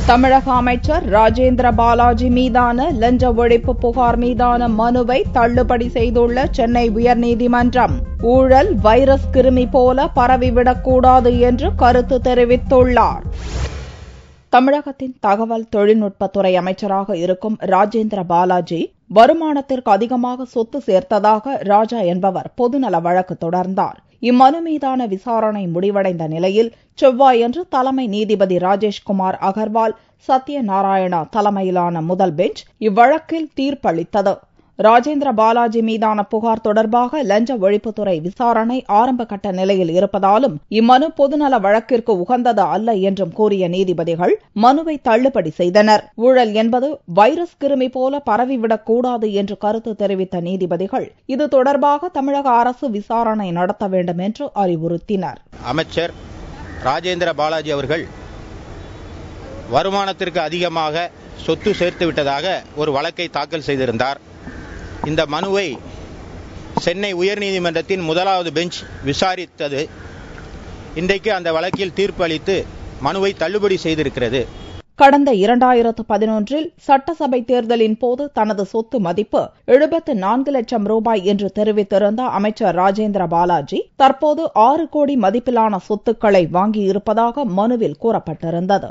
தமிழக அமைச்சர் ராஜேந்திர பாலாஜி மீதான லஞ்ச ஒழிப்பு புகார் மீதான மனுவை தள்ளுபடி செய்துள்ள சென்னை உயர்நீதிமன்றம் ஊழல் வைரஸ் கிருமி போல பரவிவிடக்கூடாது என்று கருத்து தெரிவித்துள்ளார். தமிழகத்தின் தகவல் தொழில்நுட்பத்துறை அமைச்சராக இருக்கும் ராஜேந்திர பாலாஜி வருமானத்திற்கு அதிகமாக சொத்து சேர்த்ததாக ராஜா என்பவர் பொதுநல வழக்கு தொடர்ந்தார். இம்மனு மீதான விசாரணை முடிவடைந்த நிலையில் செவ்வாயன்று தலைமை நீதிபதி ராஜேஷ்குமார் அகர்வால் சத்யநாராயணா தலைமையிலான முதல் பெஞ்ச் இவ்வழக்கில் தீர்ப்பளித்தது. ராஜேந்திர பாலாஜி மீதான புகார் தொடர்பாக லஞ்ச ஒழிப்புத்துறை விசாரணை ஆரம்ப கட்ட நிலையில் இருப்பதாலும் இம்மனு பொதுநல வழக்கிற்கு உகந்தது அல்ல என்றும் கூறிய நீதிபதிகள் மனுவை தள்ளுபடி செய்தனர். ஊழல் என்பது வைரஸ் கிருமி போல பரவிவிடக்கூடாது என்று கருத்து தெரிவித்த நீதிபதிகள் இது தொடர்பாக தமிழக அரசு விசாரணை நடத்த வேண்டும் என்று அறிவுறுத்தினர். அமைச்சர் ராஜேந்திர பாலாஜி அவர்கள் வருமானத்திற்கு அதிகமாக சொத்து சேர்த்து விட்டதாக ஒரு வழக்கை தாக்கல் செய்திருந்தார். இந்த மனுவை சென்னை உயர்நீதிமன்றத்தின் முதலாவது பெஞ்ச் விசாரித்தது. இன்றைக்கு அந்த வழக்கில் தீர்ப்பு அளித்து மனுவை தள்ளுபடி செய்திருக்கிறது. கடந்த 2011 சட்டசபை தேர்தலின் போது தனது சொத்து மதிப்பு 74 லட்சம் ரூபாய் என்று தெரிவித்திருந்த அமைச்சர் ராஜேந்திர பாலாஜி தற்போது 6 கோடி மதிப்பிலான சொத்துக்களை வாங்கியிருப்பதாக மனுவில் கூறப்பட்டிருந்தது.